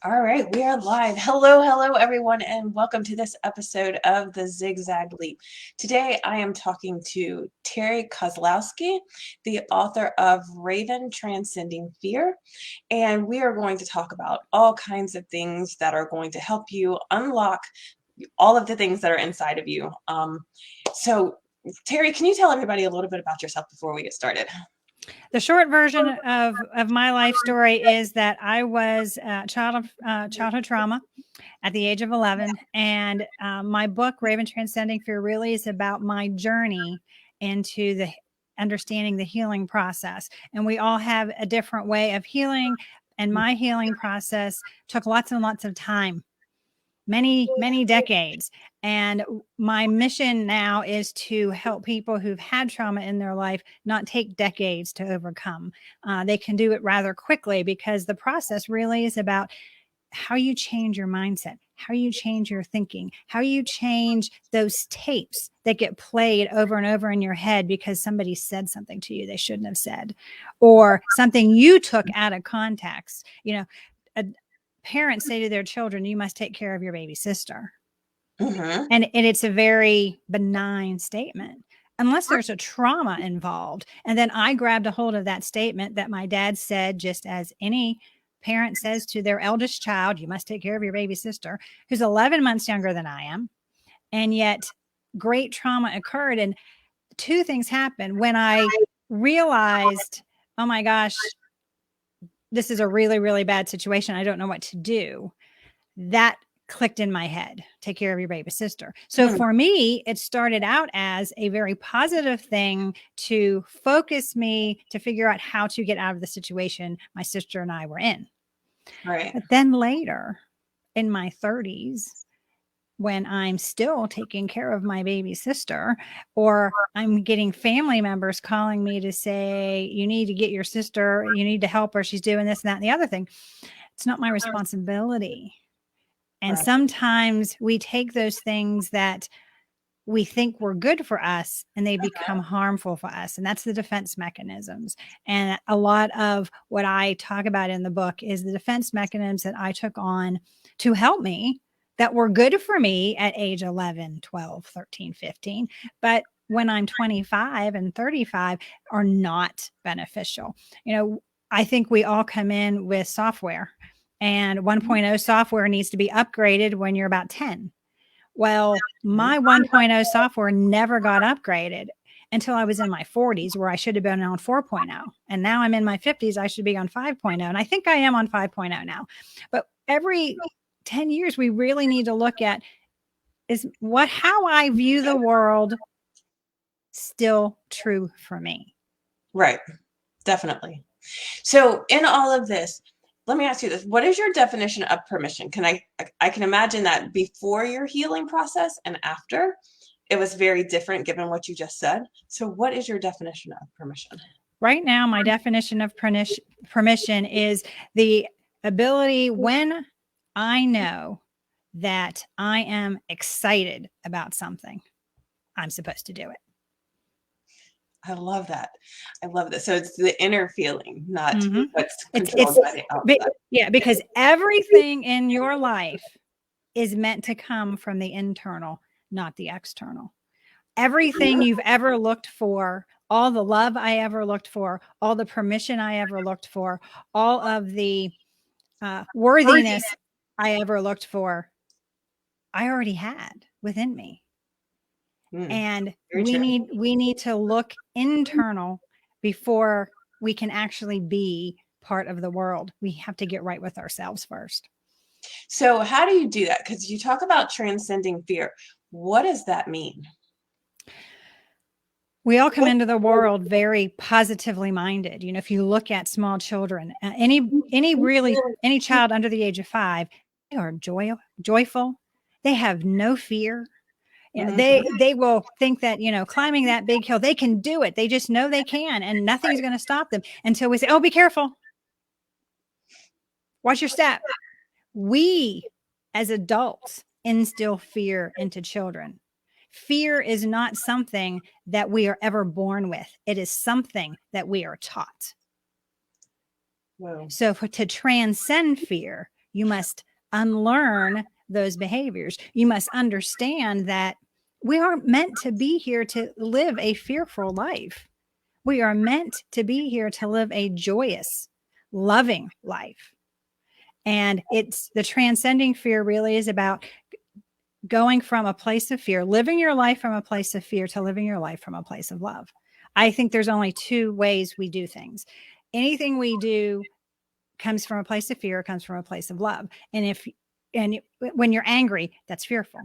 All right, we are live. Hello, everyone, and welcome to this episode of the Zigzag Leap. Today, I am talking to Terry Kozlowski, the author of Raven, Transcending Fear, and we are going to talk about all kinds of things that are going to help you unlock all of the things that are inside of you. So, Terry, can you tell everybody a little bit about yourself before we get started? The short version of my life story is that I was childhood trauma at the age of 11. And my book, Raven Transcending Fear, really is about my journey into the understanding the healing process. And we all have a different way of healing. And my healing process took lots and lots of time, many decades. And my mission now is to help people who've had trauma in their life not take decades to overcome. They can do it rather quickly, because the process really is about how you change your mindset, how you change your thinking, how you change those tapes that get played over and over in your head because somebody said something to you they shouldn't have said, or something you took out of context. Parents say to their children, you must take care of your baby sister. Mm-hmm. And it's a very benign statement, unless there's a trauma involved. And then I grabbed a hold of that statement that my dad said, just as any parent says to their eldest child, you must take care of your baby sister, who's 11 months younger than I am. And yet great trauma occurred. And two things happened. When I realized, oh my gosh, this is a really, really bad situation, I don't know what to do, that clicked in my head. Take care of your baby sister. So for me, it started out as a very positive thing to focus me to figure out how to get out of the situation my sister and I were in. Right. But then later in my 30s, when I'm still taking care of my baby sister, or I'm getting family members calling me to say, you need to get your sister, you need to help her, she's doing this and that and the other thing, it's not my responsibility. And Right. sometimes we take those things that we think were good for us and they become harmful for us. And that's the defense mechanisms. And a lot of what I talk about in the book is the defense mechanisms that I took on to help me, that were good for me at age 11, 12, 13, 15. But when I'm 25 and 35 are not beneficial. I think we all come in with software, and 1.0 software needs to be upgraded when you're about 10. Well, my 1.0 software never got upgraded until I was in my 40s, where I should have been on 4.0. And now I'm in my 50s, I should be on 5.0. And I think I am on 5.0 now. But every 10 years, we really need to look at, how I view the world still true for me? Right. Definitely. So in all of this, let me ask you this. What is your definition of permission? I can imagine that before your healing process and after, it was very different given what you just said. So what is your definition of permission? Right now, my definition of permission is the ability, when I know that I am excited about something, I'm supposed to do it. I love that. I love that. So it's the inner feeling, not what's It's controlled by the outside. yeah, because everything in your life is meant to come from the internal, not the external. Everything you've ever looked for, all the love I ever looked for, all the permission I ever looked for, all of the worthiness I ever looked for, I already had within me. And we need to look internal before we can actually be part of the world. We have to get right with ourselves first. So how do you do that? Because you talk about transcending fear. What does that mean? We all come into the world very positively minded. If you look at small children, any child under the age of 5, they are joyful. They have no fear. They will think that, climbing that big hill, they can do it. They just know they can, and nothing's going to stop them until we say, oh, be careful. Watch your step. We, as adults, instill fear into children. Fear is not something that we are ever born with. It is something that we are taught. Wow. So to transcend fear, You must unlearn those behaviors. You must understand that we aren't meant to be here to live a fearful life. We are meant to be here to live a joyous, loving life. And it's the transcending fear really is about going from a place of fear, living your life from a place of fear to living your life from a place of love. I think there's only two ways we do things. Anything we do comes from a place of fear, comes from a place of love. And when you're angry, that's fearful.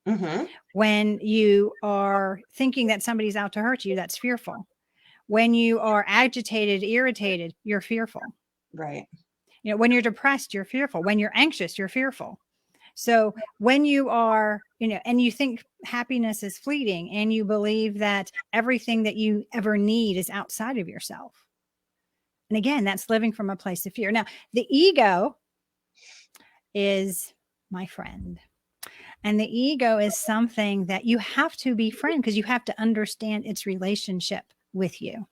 Mm-hmm. When you are thinking that somebody's out to hurt you, that's fearful. When you are agitated, irritated, you're fearful. Right. When you're depressed, you're fearful. When you're anxious, you're fearful. So when you are, and you think happiness is fleeting and you believe that everything that you ever need is outside of yourself. And again, that's living from a place of fear. Now, the ego is my friend. And the ego is something that you have to befriend because you have to understand its relationship with you.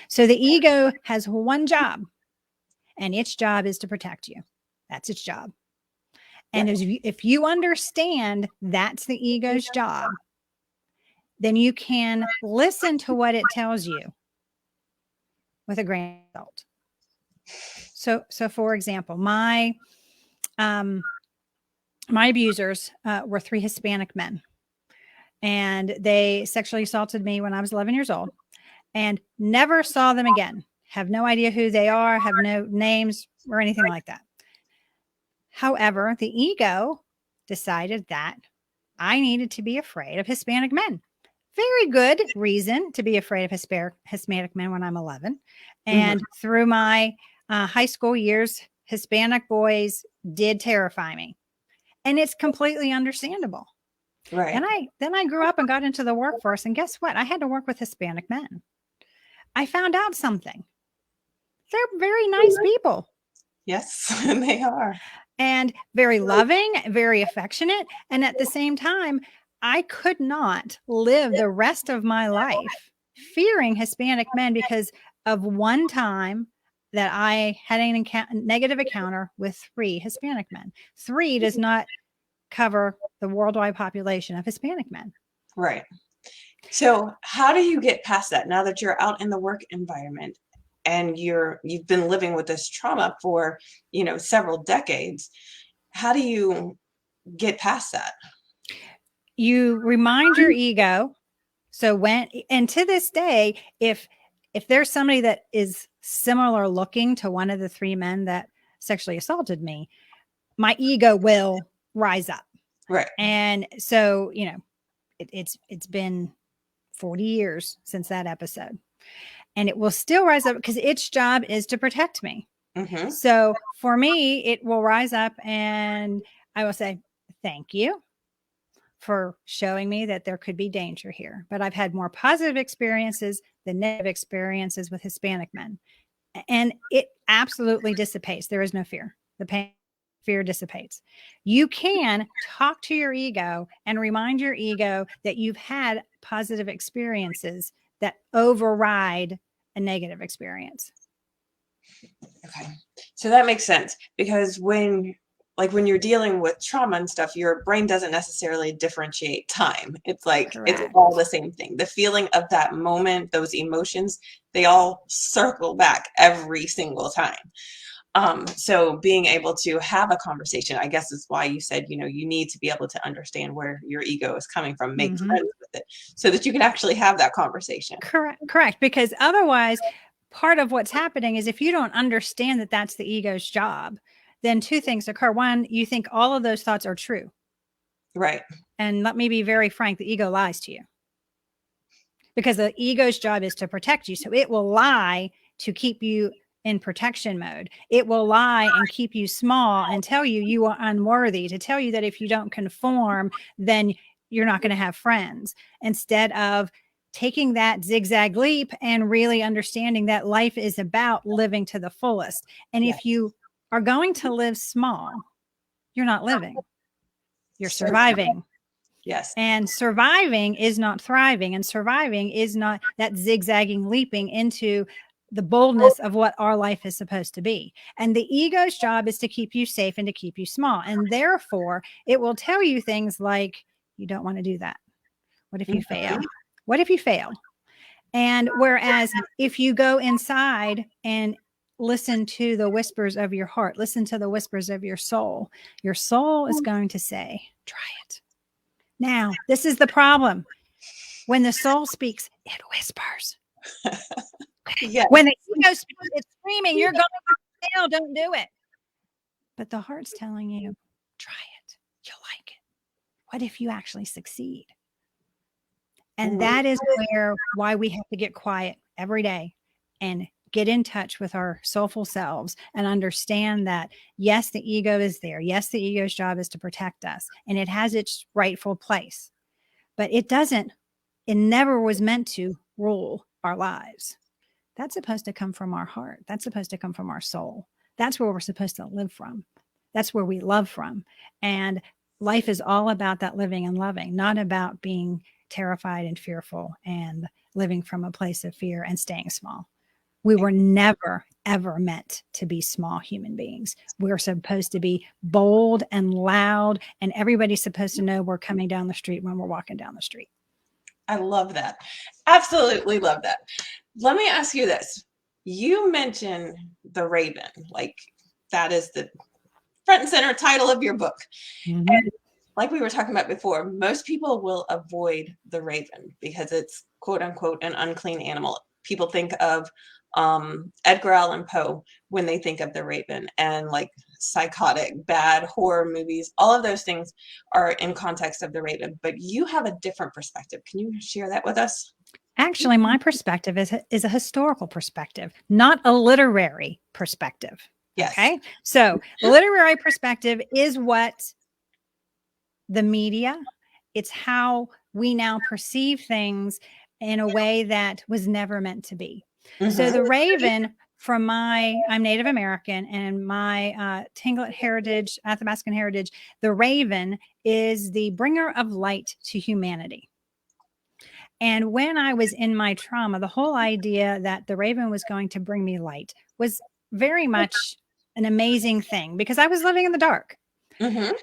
So the ego has one job, and its job is to protect you. That's its job. And if you understand that's the ego's job, then you can listen to what it tells you with a grain of salt. So for example, my abusers were 3 Hispanic men, and they sexually assaulted me when I was 11 years old and never saw them again. Have no idea who they are, have no names or anything like that. However, the ego decided that I needed to be afraid of Hispanic men. Very good reason to be afraid of Hispanic men when I'm 11. And through my high school years, Hispanic boys did terrify me. And it's completely understandable. Right. Then I grew up and got into the workforce. And guess what? I had to work with Hispanic men. I found out something. They're very nice people. Yes, they are. And very loving, very affectionate. And at the same time, I could not live the rest of my life fearing Hispanic men because of one time that I had a negative encounter with 3 Hispanic men. 3 does not cover the worldwide population of Hispanic men. Right. So how do you get past that now that you're out in the work environment and you've been living with this trauma for, several decades? How do you get past that? You remind your ego. So and to this day, if there's somebody that is similar looking to one of the 3 men that sexually assaulted me, my ego will rise up. Right. And so, it's been 40 years since that episode, and it will still rise up because its job is to protect me. Mm-hmm. So for me, it will rise up and I will say, thank you for showing me that there could be danger here. But I've had more positive experiences than negative experiences with Hispanic men. And it absolutely dissipates. There is no fear. The fear dissipates. You can talk to your ego and remind your ego that you've had positive experiences that override a negative experience. Okay. So that makes sense because when you're dealing with trauma and stuff, your brain doesn't necessarily differentiate time. It's like Correct. It's all the same thing. The feeling of that moment, those emotions, they all circle back every single time. So being able to have a conversation, I guess is why you said, you need to be able to understand where your ego is coming from, make friends with it so that you can actually have that conversation. Correct. Because otherwise, part of what's happening is if you don't understand that that's the ego's job, then 2 things occur. One, you think all of those thoughts are true. Right. And let me be very frank, the ego lies to you. Because the ego's job is to protect you. So it will lie to keep you in protection mode. It will lie and keep you small and tell you you are unworthy, to tell you that if you don't conform, then you're not going to have friends, instead of taking that zigzag leap and really understanding that life is about living to the fullest. And if you are going to live small, you're not living, you're surviving. Yes. And surviving is not thriving, and surviving is not that zigzagging leaping into the boldness of what our life is supposed to be. And the ego's job is to keep you safe and to keep you small. And therefore, it will tell you things like, you don't want to do that. What if you fail? What if you fail? And whereas if you go inside and listen to the whispers of your heart, listen to the whispers of your soul is going to say, try it. Now, this is the problem. When the soul speaks, it whispers. Yes. When the ego speaks, it's screaming, you're going to fail, don't do it. But the heart's telling you, try it. You'll like it. What if you actually succeed? And that is why we have to get quiet every day and get in touch with our soulful selves and understand that, yes, the ego is there. Yes, the ego's job is to protect us, and it has its rightful place. But it never was meant to rule our lives. That's supposed to come from our heart. That's supposed to come from our soul. That's where we're supposed to live from. That's where we love from. And life is all about that living and loving, not about being terrified and fearful and living from a place of fear and staying small. We were never, ever meant to be small human beings. We're supposed to be bold and loud, and everybody's supposed to know we're coming down the street when we're walking down the street. I love that. Absolutely love that. Let me ask you this. You mentioned the Raven, like that is the front and center title of your book. Mm-hmm. And like we were talking about before, most people will avoid the Raven because it's quote unquote an unclean animal. People think of Edgar Allan Poe when they think of the Raven, and like psychotic, bad horror movies. All of those things are in context of the Raven, but you have a different perspective. Can you share that with us? Actually, my perspective is a historical perspective, not a literary perspective. Yes. Okay. So the literary perspective is what the media, it's how we now perceive things in a way that was never meant to be. Mm-hmm. So the Raven, I'm Native American, and my Tlingit heritage, Athabascan heritage, the Raven is the bringer of light to humanity. And when I was in my trauma, the whole idea that the Raven was going to bring me light was very much an amazing thing because I was living in the dark. Mm-hmm.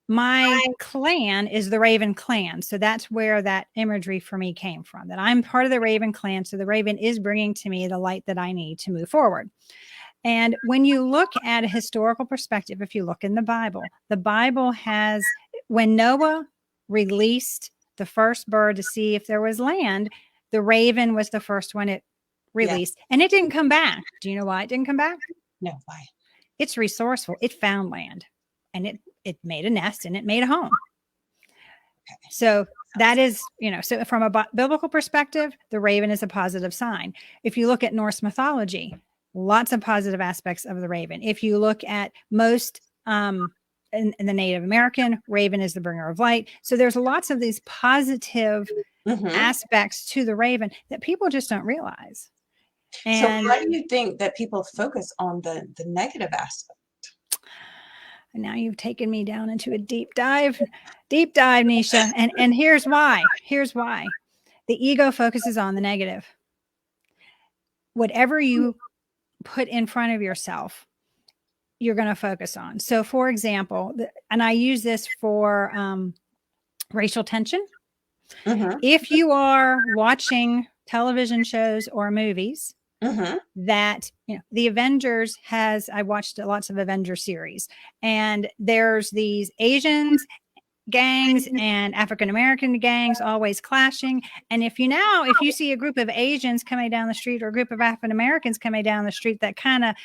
My clan is the Raven clan. So that's where that imagery for me came from, that I'm part of the Raven clan. So the Raven is bringing to me the light that I need to move forward. And when you look at a historical perspective, if you look in the Bible has, when Noah released the first bird to see if there was land, the Raven was the first one it released. Yeah. And it didn't come back. Do you know why it didn't come back? No, why? It's resourceful. It found land, and it made a nest, and it made a home. Okay. So that is, so from a biblical perspective, the Raven is a positive sign. If you look at Norse mythology, lots of positive aspects of the Raven. If you look at most in the Native American, Raven is the bringer of light. So there's lots of these positive aspects to the Raven that people just don't realize. And so why do you think that people focus on the negative aspect? And now you've taken me down into a deep dive, Nisha. And here's why. The ego focuses on the negative. Whatever you put in front of yourself, you're going to focus on. So for example, and I use this for racial tension. Mm-hmm. If you are watching television shows or movies that, the Avengers I watched lots of Avengers series, and there's these Asians gangs and African-American gangs always clashing. And if you see a group of Asians coming down the street or a group of African-Americans coming down the street that kind of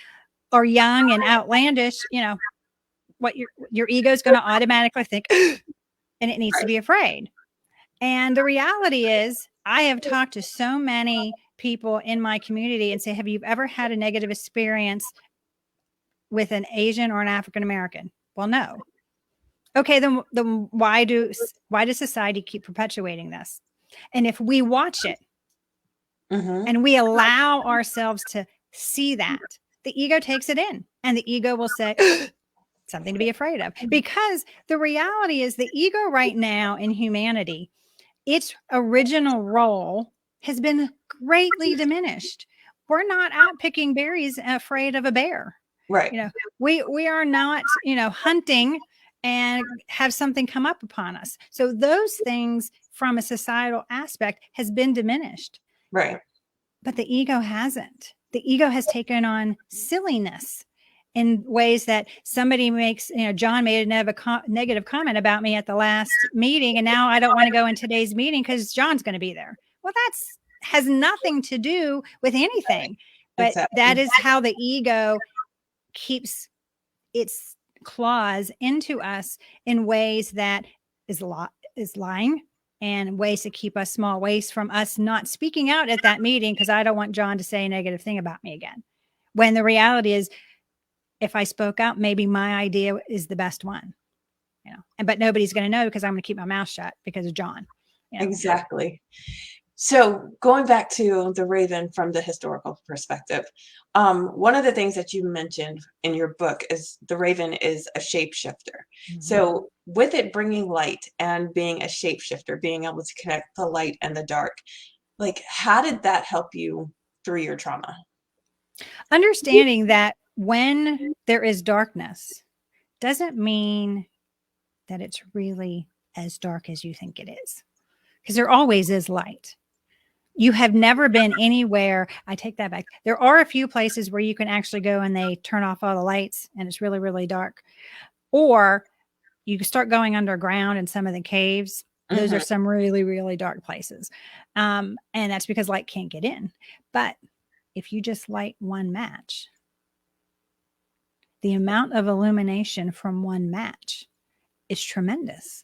are young and outlandish, what your ego is going to automatically think, and it needs to be afraid. And the reality is, I have talked to so many people in my community and say, have you ever had a negative experience with an Asian or an African-American? Well, no. Okay, then why does society keep perpetuating this? And if we watch it and we allow ourselves to see that, the ego takes it in, and the ego will say something to be afraid of. Because the reality is, the ego right now in humanity, its original role has been greatly diminished. we're not out picking berries afraid of a bear. Right. You know, we are not, hunting and have something come up upon us. So those things from a societal aspect has been diminished. Right. But the ego hasn't. The ego has taken on silliness in ways that somebody makes, John made a negative comment about me at the last meeting, and now I don't want to go in today's meeting because John's going to be there. Well, that's has nothing to do with anything, but that Exactly. is how the ego keeps its claws into us in ways that is lying, and ways to keep us small, ways from us not speaking out at that meeting because I don't want John to say a negative thing about me again. When the reality is, if I spoke out, maybe my idea is the best one, but nobody's going to know because I'm going to keep my mouth shut because of John. Exactly. So going back to the raven from the historical perspective, one of the things that you mentioned in your book is the raven is a shapeshifter. Mm-hmm. So with it bringing light and being a shapeshifter, being able to connect the light and the dark, like how did that help you through your trauma? Understanding that when there is darkness doesn't mean that it's really as dark as you think it is, because there always is light. You have never been anywhere. I take that back. There are a few places where you can actually go and they turn off all the lights and it's really, really dark. Or you can start going underground in some of the caves. Those are some really, really dark places. And that's because light can't get in. But if you just light one match, the amount of illumination from one match is tremendous.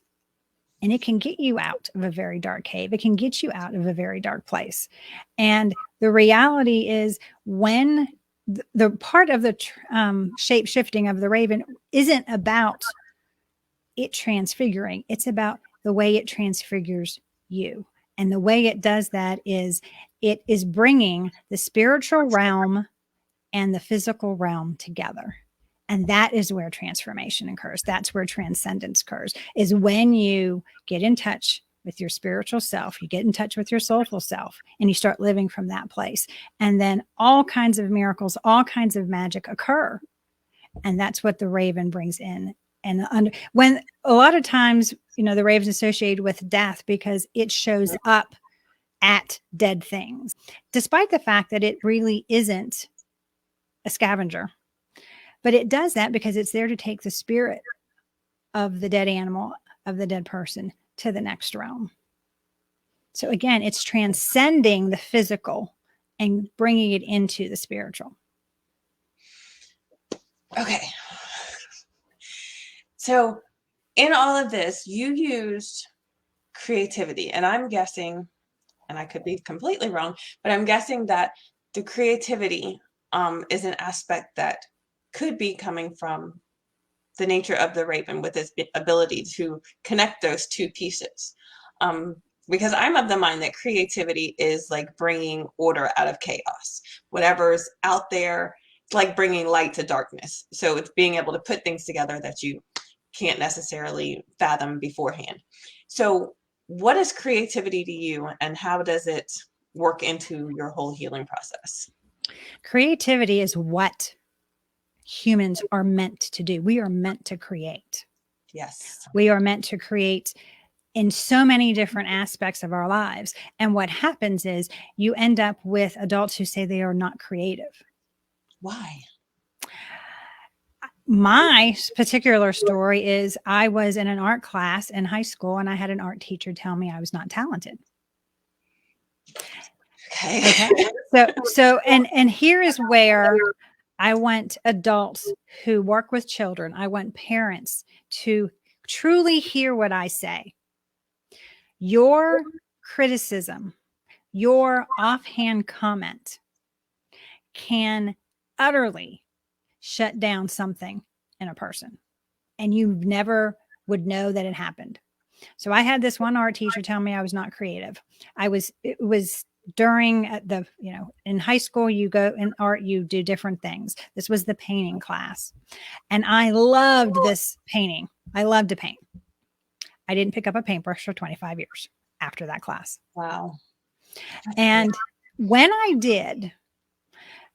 And it can get you out of a very dark cave. It can get you out of a very dark place. And the reality is, when the part of the shape shifting of the raven isn't about it transfiguring, it's about the way it transfigures you. And the way it does that is it is bringing the spiritual realm and the physical realm together. And that is where transformation occurs. That's where transcendence occurs, is when you get in touch with your spiritual self, you get in touch with your soulful self, and you start living from that place. And then all kinds of miracles, all kinds of magic occur. And that's what the raven brings in. And when a lot of times, the raven's associated with death because it shows up at dead things, despite the fact that it really isn't a scavenger. But it does that because it's there to take the spirit of the dead animal, of the dead person, to the next realm. So again, it's transcending the physical and bringing it into the spiritual. Okay. So in all of this, you used creativity, and I'm guessing, and I could be completely wrong, but I'm guessing that the creativity is an aspect that could be coming from the nature of the raven with its ability to connect those two pieces. Because I'm of the mind that creativity is like bringing order out of chaos. Whatever's out there, it's like bringing light to darkness. So it's being able to put things together that you can't necessarily fathom beforehand. So what is creativity to you, and how does it work into your whole healing process? Creativity is what humans are meant to do. We are meant to create. Yes. We are meant to create in so many different aspects of our lives. And what happens is you end up with adults who say they are not creative. Why? My particular story is I was in an art class in high school and I had an art teacher tell me I was not talented. Okay. And here is where I want adults who work with children, I want parents to truly hear what I say. Your criticism, your offhand comment can utterly shut down something in a person, and you never would know that it happened. So I had this one art teacher tell me I was not creative. It was during in high school, you go in art, you do different things. This was the painting class. And I loved this painting. I loved to paint. I didn't pick up a paintbrush for 25 years after that class. Wow. And when I did,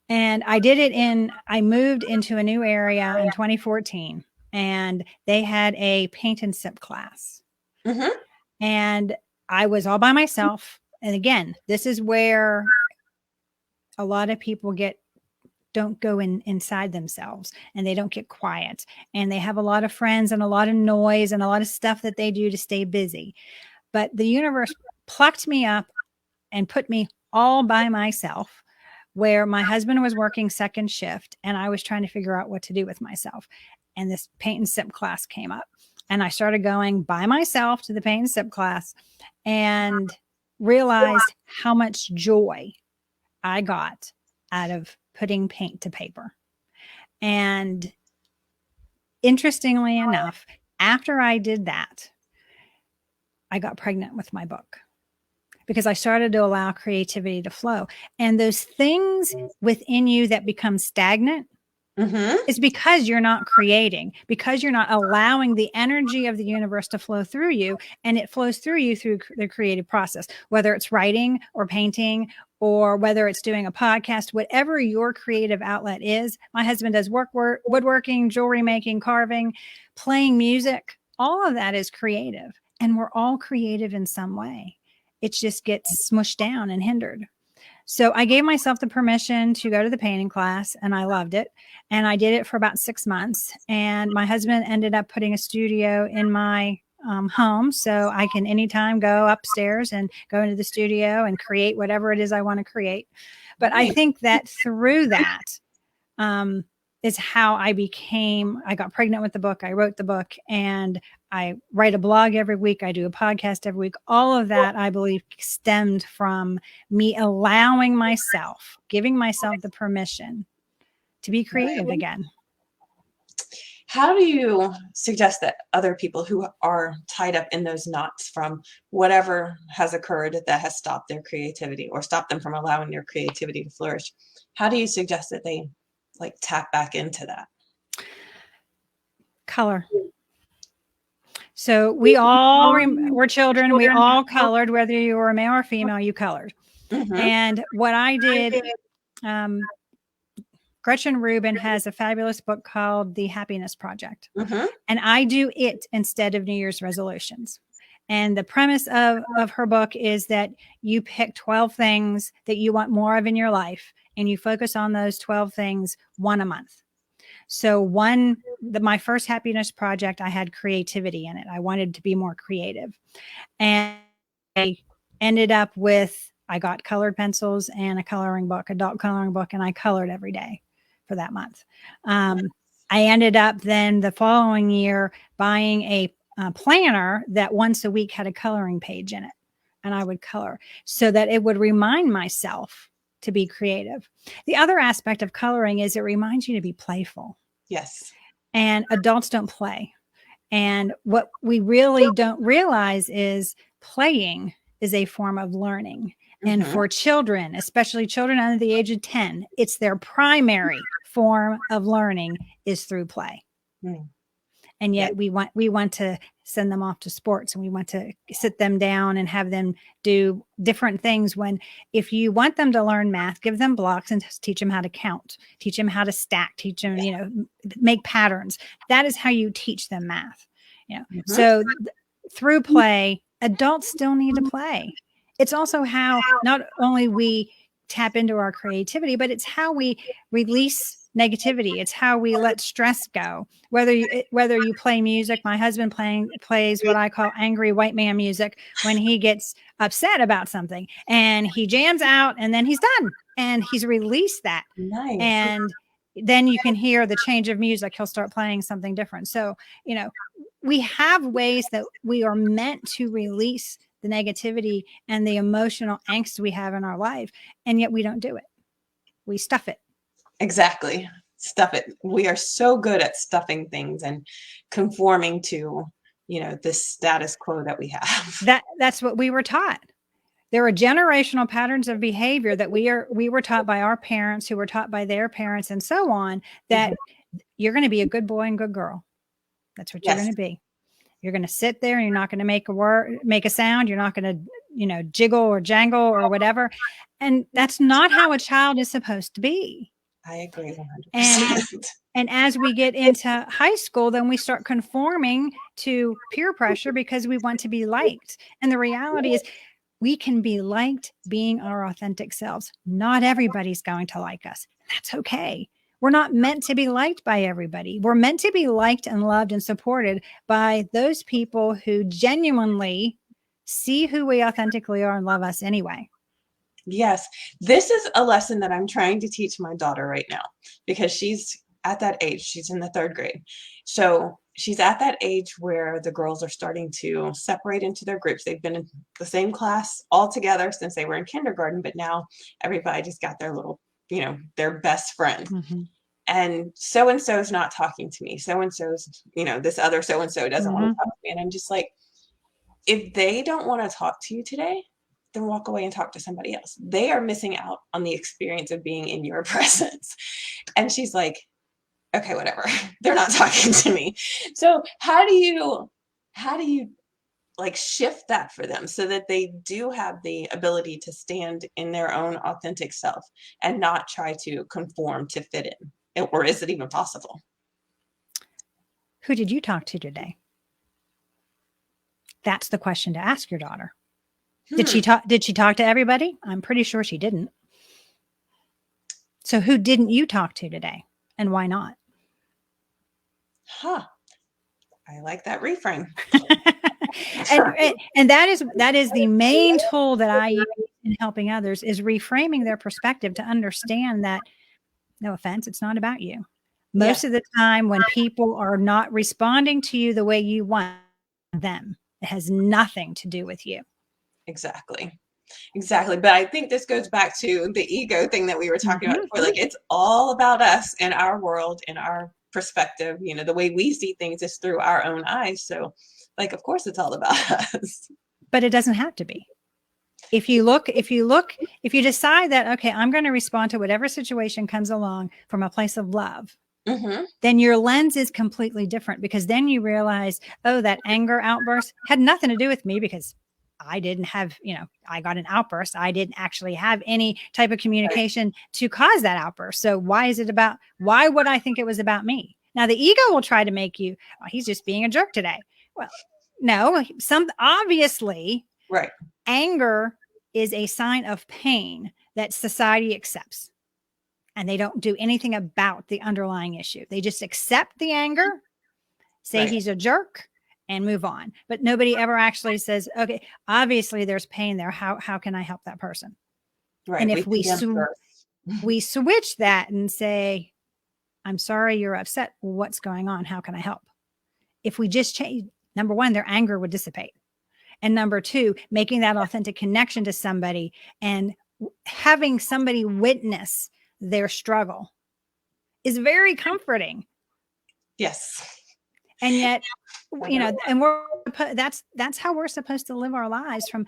And I moved into a new area in 2014, and they had a paint and sip class. Mm-hmm. And I was all by myself. And again, this is where a lot of people don't go inside themselves, and they don't get quiet, and they have a lot of friends and a lot of noise and a lot of stuff that they do to stay busy. But the universe plucked me up and put me all by myself, where my husband was working second shift and I was trying to figure out what to do with myself. And this paint and sip class came up, and I started going by myself to the paint and sip class and realized how much joy I got out of putting paint to paper. And interestingly enough, after I did that, I got pregnant with my book, because I started to allow creativity to flow. And those things within you that become stagnant is because you're not creating, because you're not allowing the energy of the universe to flow through you. And it flows through you through the creative process, whether it's writing or painting, or whether it's doing a podcast, whatever your creative outlet is. My husband does woodworking, jewelry making, carving, playing music. All of that is creative. And we're all creative in some way. It just gets smushed down and hindered. So I gave myself the permission to go to the painting class, and I loved it. And I did it for about 6 months. And my husband ended up putting a studio in my home, so I can anytime go upstairs and go into the studio and create whatever it is I want to create. But I think that through that is how I got pregnant with the book. I wrote the book, and I write a blog every week. I do a podcast every week. All of that, I believe, stemmed from me allowing myself, giving myself the permission to be creative again. How do you suggest that other people who are tied up in those knots from whatever has occurred that has stopped their creativity or stopped them from allowing their creativity to flourish, how do you suggest that they tap back into that? Color. So we all were children. We all colored, whether you were a male or female, you colored. And what I did, Gretchen Rubin has a fabulous book called The Happiness Project. And I do it instead of New Year's resolutions. And the premise of her book is that you pick 12 things that you want more of in your life, and you focus on those 12 things, one a month. So my first happiness project, I had creativity in it. I wanted to be more creative. And I ended up I got colored pencils and a coloring book, adult coloring book, and I colored every day for that month. I ended up then the following year buying a planner that once a week had a coloring page in it, and I would color so that it would remind myself to be creative. The other aspect of coloring is it reminds you to be playful. Yes. And adults don't play. And what we really don't realize is playing is a form of learning. And for children, especially children under the age of 10, it's their primary form of learning is through play. And yet we want to send them off to sports, and we want to sit them down and have them do different things, when if you want them to learn math, give them blocks and teach them how to count, teach them how to stack, teach them, make patterns. That is how you teach them math. So through play, adults still need to play. It's also how not only we tap into our creativity, but it's how we release negativity. It's how we let stress go. Whether you play music, my husband plays what I call angry white man music when he gets upset about something, and he jams out, and then he's done, and he's released that. Nice. And then you can hear the change of music. He'll start playing something different. So, we have ways that we are meant to release the negativity and the emotional angst we have in our life, and yet we don't do it. We stuff it. Exactly. Stuff it. We are so good at stuffing things and conforming to, the status quo that we have. That's what we were taught. There are generational patterns of behavior that we were taught by our parents, who were taught by their parents, and so on, that you're going to be a good boy and good girl. That's what you're going to be. You're going to sit there and you're not going to make a sound. You're not going to, jiggle or jangle or whatever. And that's not how a child is supposed to be. I agree And 100%. and as we get into high school, then we start conforming to peer pressure because we want to be liked. And the reality is we can be liked being our authentic selves. Not everybody's going to like us. That's okay. We're not meant to be liked by everybody. We're meant to be liked and loved and supported by those people who genuinely see who we authentically are and love us anyway. Yes, this is a lesson that I'm trying to teach my daughter right now because she's at that age. She's in the third grade. So she's at that age where the girls are starting to separate into their groups. They've been in the same class all together since they were in kindergarten, but now everybody just got their little, their best friend. Mm-hmm. And so is not talking to me. So and so's, this other so and so doesn't want to talk to me. And I'm just like, if they don't want to talk to you today, then walk away and talk to somebody else. They are missing out on the experience of being in your presence. And she's like, okay, whatever. They're not talking to me. So how do you like shift that for them so that they do have the ability to stand in their own authentic self and not try to conform to fit in? Or is it even possible? Who did you talk to today? That's the question to ask your daughter. Did she talk to everybody? I'm pretty sure she didn't. So who didn't you talk to today and why not? I like that reframe. and that is the main tool that I use in helping others is reframing their perspective to understand that, no offense, it's not about you. Most of the time when people are not responding to you the way you want them, it has nothing to do with you. Exactly. But I think this goes back to the ego thing that we were talking about before. Like, it's all about us and our world and our perspective. The way we see things is through our own eyes. So, like, of course, it's all about us. But it doesn't have to be. If you decide that, okay, I'm going to respond to whatever situation comes along from a place of love, then your lens is completely different because then you realize, oh, that anger outburst had nothing to do with me because I didn't have, I got an outburst. I didn't actually have any type of communication to cause that outburst. So why would I think it was about me? Now the ego will try to make you, oh, he's just being a jerk today. Well, no, obviously, right. Anger is a sign of pain that society accepts. And they don't do anything about the underlying issue. They just accept the anger, say he's a jerk, and move on. But nobody ever actually says, okay, obviously there's pain there. How can I help that person? Right. And if we switch that and say, I'm sorry you're upset. What's going on? How can I help? If we just change, number one, their anger would dissipate. And number two, making that authentic connection to somebody and having somebody witness their struggle is very comforting. Yes. And yet, and that's how we're supposed to live our lives, from,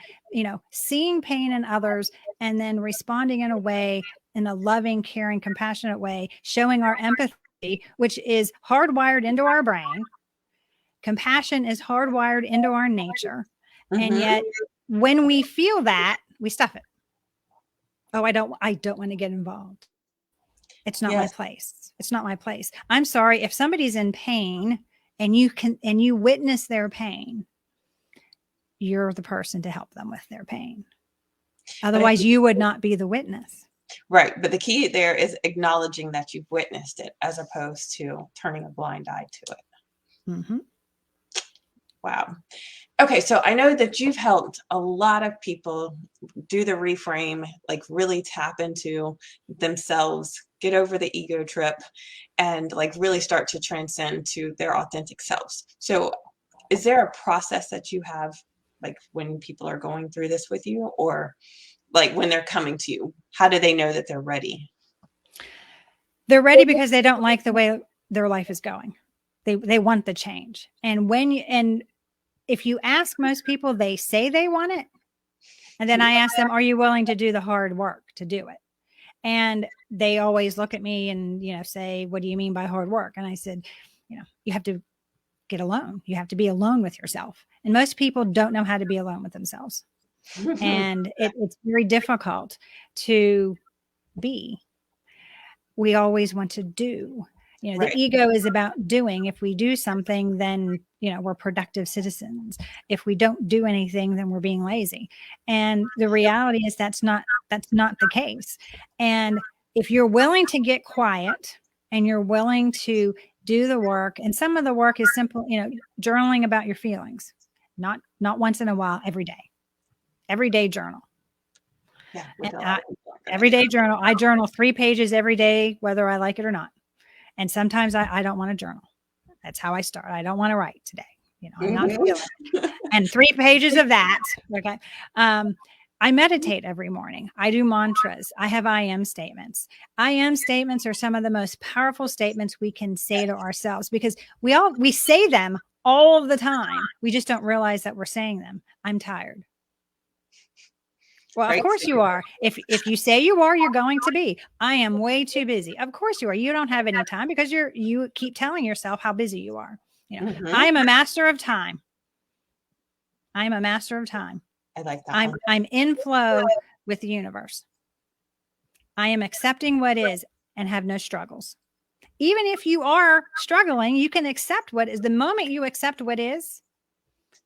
seeing pain in others and then responding in a way, in a loving, caring, compassionate way, showing our empathy, which is hardwired into our brain. Compassion is hardwired into our nature. And yet when we feel that, we stuff it. Oh, I don't want to get involved. It's not my place. It's not my place. I'm sorry. If somebody's in pain and you witness their pain, you're the person to help them with their pain. Otherwise, you would not be the witness. Right. But the key there is acknowledging that you've witnessed it as opposed to turning a blind eye to it. Wow. Okay, so I know that you've helped a lot of people do the reframe, like really tap into themselves, get over the ego trip, and like really start to transcend to their authentic selves. So is there a process that you have, like when people are going through this with you, or like when they're coming to you? How do they know that they're ready? They're ready because they don't like the way their life is going. They want the change. And if you ask most people, they say they want it. And then I ask them, are you willing to do the hard work to do it? And they always look at me and, say, what do you mean by hard work? And I said, you have to get alone. You have to be alone with yourself. And most people don't know how to be alone with themselves. And it's very difficult to be we always want to do. You know, Right. the ego is about doing. If we do something, then, you know, we're productive citizens. If we don't do anything, then we're being lazy. And the reality is that's not the case. And if you're willing to get quiet and you're willing to do the work, and some of the work is simple, you know, journaling about your feelings, not once in a while, every day journal. Yeah. And every day journal. I journal 3 pages every day, whether I like it or not. And sometimes I don't want to journal. That's how I start. I don't want to write today. You know, I'm not feeling it. And 3 pages of that. Okay. I meditate every morning. I do mantras. I have I am statements. I am statements are some of the most powerful statements we can say to ourselves, because we say them all of the time. We just don't realize that we're saying them. I'm tired. Well, of Right. course you are. If you say you are, you're going to be. I am way too busy. Of course you are. You don't have any time because you keep telling yourself how busy you are. You know, I am a master of time. I am a master of time. I like that. I'm in flow with the universe. I am accepting what is and have no struggles. Even if you are struggling, you can accept what is. The moment you accept what is,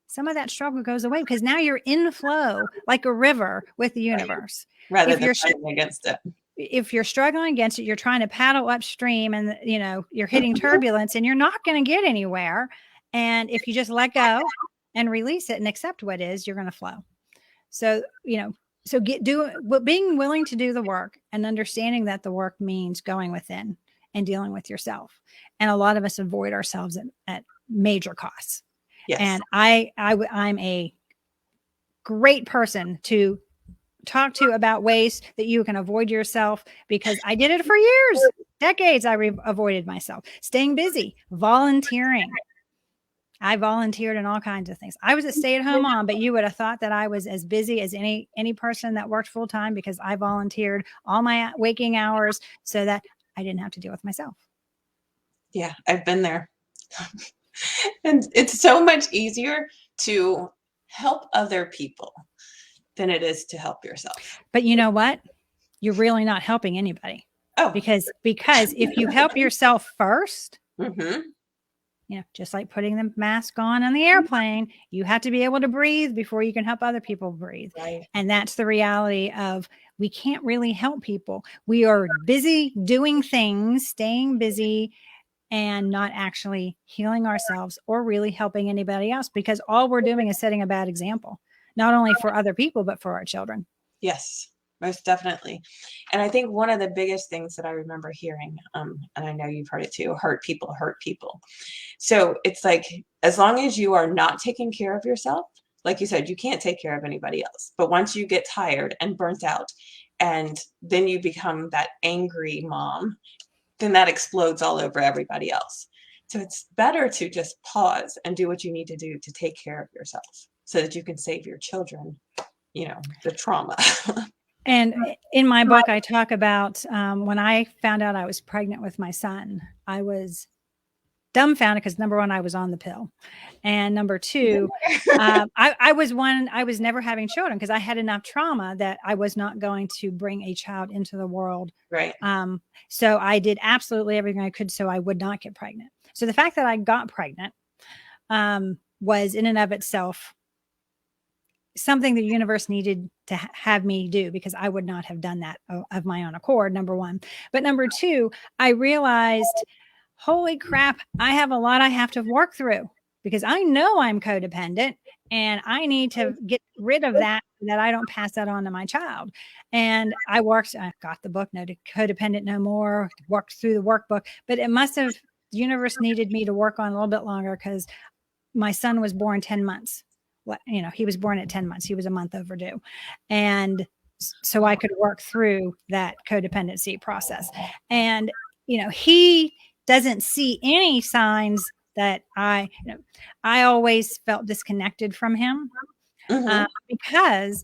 some of that struggle goes away because now you're in flow like a river with the universe. Right. Rather than fighting against it. If you're struggling against it, you're trying to paddle upstream and, you know, you're hitting turbulence and you're not going to get anywhere. And if you just let go and release it and accept what is, you're going to flow. So, you know, being willing to do the work and understanding that the work means going within and dealing with yourself. And a lot of us avoid ourselves at major costs. Yes. And I'm a great person to talk to about ways that you can avoid yourself, because I did it for years, decades. I avoided myself, staying busy, volunteering. I volunteered in all kinds of things. I was a stay-at-home mom, but you would have thought that I was as busy as any person that worked full-time, because I volunteered all my waking hours so that I didn't have to deal with myself. Yeah, I've been there. And it's so much easier to help other people than it is to help yourself. But you know what? You're really not helping anybody. Oh, because if you help yourself first, mm-hmm. You know, just like putting the mask on the airplane, you have to be able to breathe before you can help other people breathe. Right. And that's the reality of, we can't really help people. We are busy doing things, staying busy, and not actually healing ourselves or really helping anybody else, because all we're doing is setting a bad example, not only for other people, but for our children. Yes, most definitely. And I think one of the biggest things that I remember hearing, and I know you've heard it too, hurt people hurt people. So it's like, as long as you are not taking care of yourself, like you said, you can't take care of anybody else. But once you get tired and burnt out, and then you become that angry mom, then that explodes all over everybody else. So it's better to just pause and do what you need to do to take care of yourself so that you can save your children, you know, the trauma. And in my book, I talk about when I found out I was pregnant with my son, I was dumbfounded because, number one, I was on the pill. And number two, I was never having children because I had enough trauma that I was not going to bring a child into the world. Right. So I did absolutely everything I could so I would not get pregnant. So the fact that I got pregnant was in and of itself something the universe needed to have me do, because I would not have done that of my own accord, number one. But number two, I realized, holy crap, I have a lot I have to work through, because I know I'm codependent and I need to get rid of that I don't pass that on to my child. And I got the book, No Codependent No More, worked through the workbook, but the universe needed me to work on a little bit longer because my son was born 10 months. You know, he was born at 10 months. He was a month overdue. And so I could work through that codependency process. And, you know, he doesn't see any signs that I always felt disconnected from him because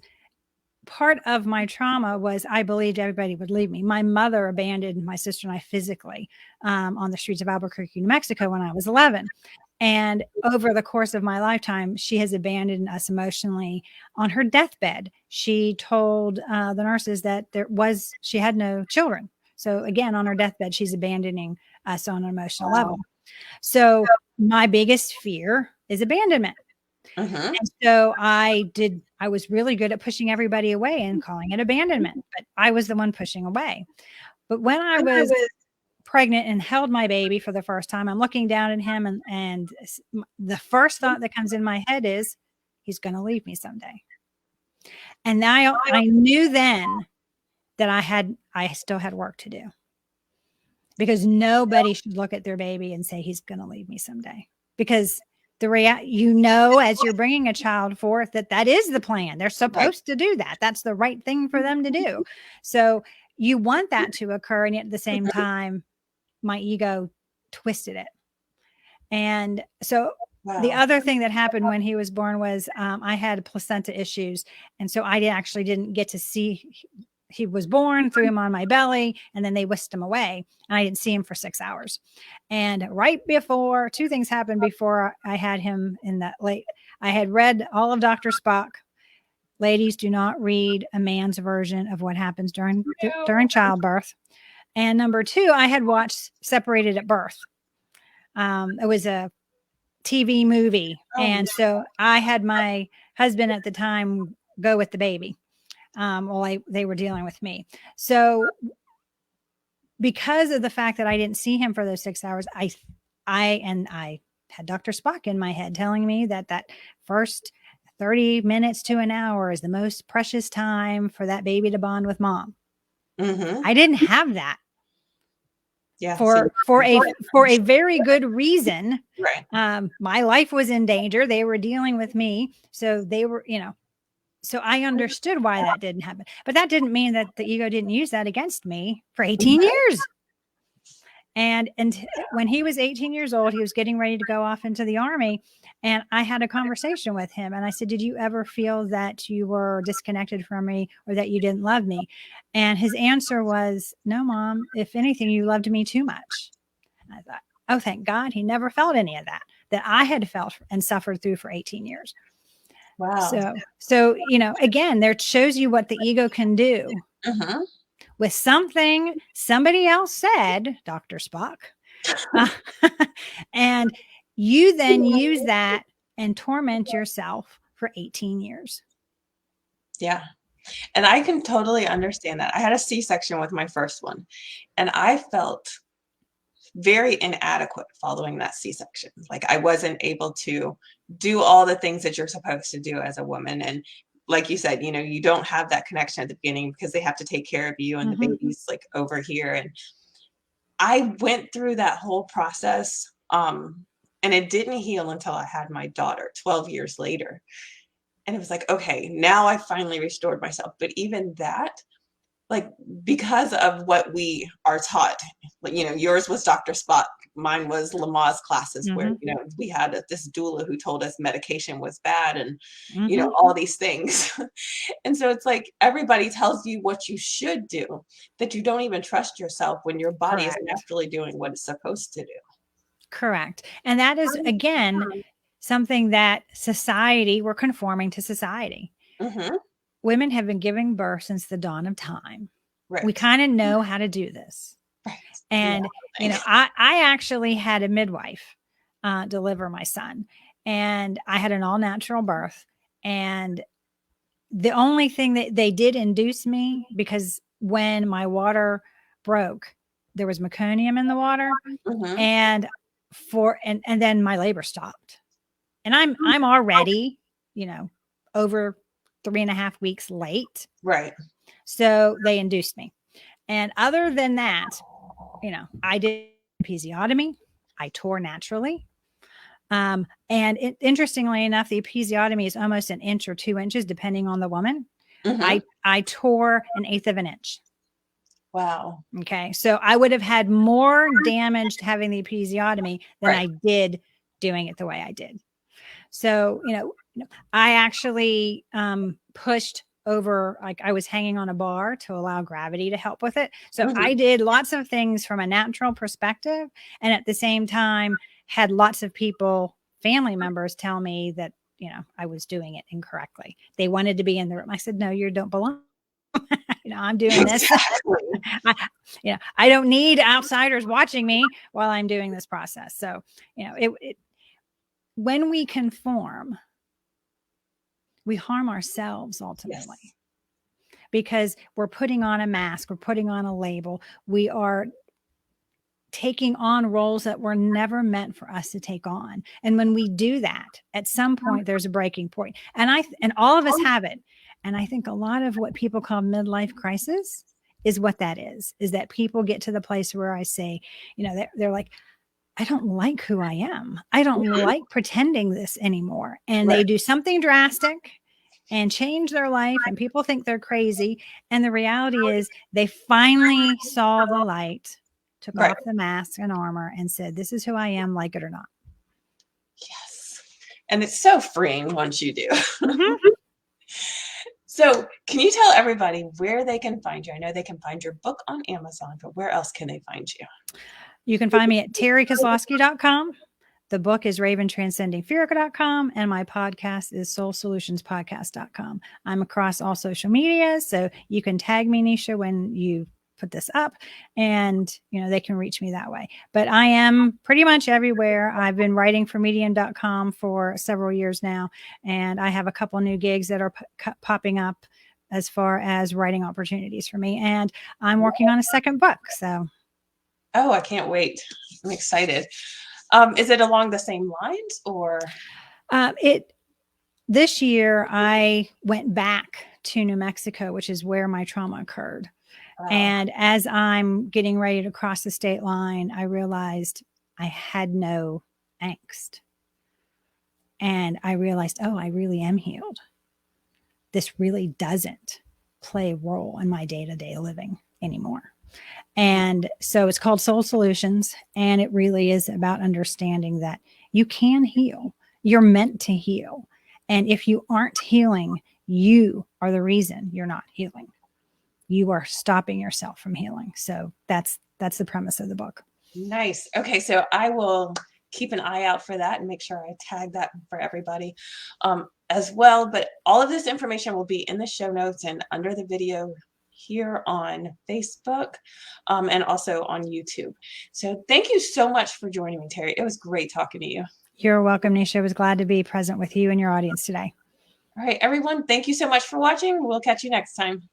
part of my trauma was I believed everybody would leave me. My mother abandoned my sister and I physically on the streets of Albuquerque, New Mexico when I was 11. And over the course of my lifetime, she has abandoned us emotionally. On her deathbed, she told the nurses that she had no children. So again, on her deathbed, she's abandoning us on an emotional Wow. level. So my biggest fear is abandonment. Mm-hmm. And so I was really good at pushing everybody away and calling it abandonment, but I was the one pushing away. But when I was pregnant and held my baby for the first time, I'm looking down at him, and the first thought that comes in my head is, he's going to leave me someday. And I knew then that I still had work to do, because nobody should look at their baby and say he's going to leave me someday, because as you're bringing a child forth, that is the plan. They're supposed to do that. That's the right thing for them to do. So you want that to occur. And yet at the same time, my ego twisted it. And so the other thing that happened when he was born was I had placenta issues. And so I actually didn't get to see, he was born, threw him on my belly, and then they whisked him away. And I didn't see him for 6 hours. And right before, two things happened before I had him in that late. I had read all of Dr. Spock. Ladies, do not read a man's version of what happens during childbirth. And number two, I had watched Separated at Birth. It was a TV movie. And so I had my husband at the time go with the baby while they were dealing with me. So because of the fact that I didn't see him for those 6 hours, I had Dr. Spock in my head telling me that first 30 minutes to an hour is the most precious time for that baby to bond with mom. Mm-hmm. I didn't have that. Yeah. For a very good reason. Right. My life was in danger. They were dealing with me. So they were, so I understood why that didn't happen. But that didn't mean that the ego didn't use that against me for 18 years. And when he was 18 years old, he was getting ready to go off into the Army. And I had a conversation with him. And I said, did you ever feel that you were disconnected from me, or that you didn't love me? And his answer was, no, Mom, if anything, you loved me too much. And I thought, oh, thank God he never felt any of that I had felt and suffered through for 18 years. Wow. So, again, there shows you what the ego can do. Mm-hmm. With something somebody else said, Dr. Spock, and you then use that and torment yourself for 18 years. Yeah. And I can totally understand that. I had a C-section with my first one, and I felt very inadequate following that C-section. Like I wasn't able to do all the things that you're supposed to do as a woman. And like you said, you don't have that connection at the beginning because they have to take care of you, and the baby's like over here. And I went through that whole process. And it didn't heal until I had my daughter 12 years later. And it was like, okay, now I finally restored myself. But even that, like, because of what we are taught, yours was Dr. Spock, mine was Lamaze classes, where, we had this doula who told us medication was bad, and, all these things. And so it's like, everybody tells you what you should do, that you don't even trust yourself when your body is naturally doing what it's supposed to do. Correct. And that is, again, something that we're conforming to society. Mm-hmm. Women have been giving birth since the dawn of time. Right. We kind of know how to do this. Right. And, I actually had a midwife deliver my son, and I had an all natural birth. And the only thing that they did induce me, because when my water broke, there was meconium in the water, and then my labor stopped. And I'm already, over 3.5 weeks late. Right. So they induced me. And other than that, I did episiotomy. I tore naturally. Interestingly enough, the episiotomy is almost 1 inch or 2 inches, depending on the woman. I tore 1/8 of an inch. Wow. Okay. So I would have had more damage to having the episiotomy than I did doing it the way I did. So, I actually pushed over, like I was hanging on a bar to allow gravity to help with it. So I did lots of things from a natural perspective, and at the same time had lots of family members tell me that, I was doing it incorrectly. They wanted to be in the room. I said, no, you don't belong. I'm doing this. Exactly. I don't need outsiders watching me while I'm doing this process. So, when we conform, we harm ourselves ultimately Yes. because we're putting on a mask, we're putting on a label, we are taking on roles that were never meant for us to take on. And when we do that, at some point there's a breaking point. And all of us have it. And I think a lot of what people call midlife crisis is what that is that people get to the place where I say, they're like, I don't like who I am. I don't like pretending this anymore. And they Right. do something drastic and change their life, and people think they're crazy. And the reality is they finally saw the light, took Right. off the mask and armor, and said, this is who I am, like it or not. Yes. And it's so freeing once you do. Mm-hmm. So can you tell everybody where they can find you? I know they can find your book on Amazon, but where else can they find you? You can find me at terrykozlowski.com. The book is raventranscendingfear.com, and my podcast is soulsolutionspodcast.com. I'm across all social media, so you can tag me, Nisha, when you put this up, and they can reach me that way. But I am pretty much everywhere. I've been writing for medium.com for several years now, and I have a couple new gigs that are popping up as far as writing opportunities for me, and I'm working on a second book. So Oh, I can't wait. I'm excited. Is it along the same lines or? This year I went back to New Mexico, which is where my trauma occurred. And as I'm getting ready to cross the state line, I realized I had no angst. And I realized, oh, I really am healed. This really doesn't play a role in my day-to-day living anymore. And so it's called Soul Solutions. And it really is about understanding that you can heal. You're meant to heal. And if you aren't healing, you are the reason you're not healing. You are stopping yourself from healing. So that's the premise of the book. Nice. Okay, so I will keep an eye out for that and make sure I tag that for everybody as well. But all of this information will be in the show notes and under the video here on Facebook and also on YouTube. So thank you so much for joining me, Terry. It was great talking to you. You're welcome, Nisha. I was glad to be present with you and your audience today. All right, everyone, thank you so much for watching. We'll catch you next time.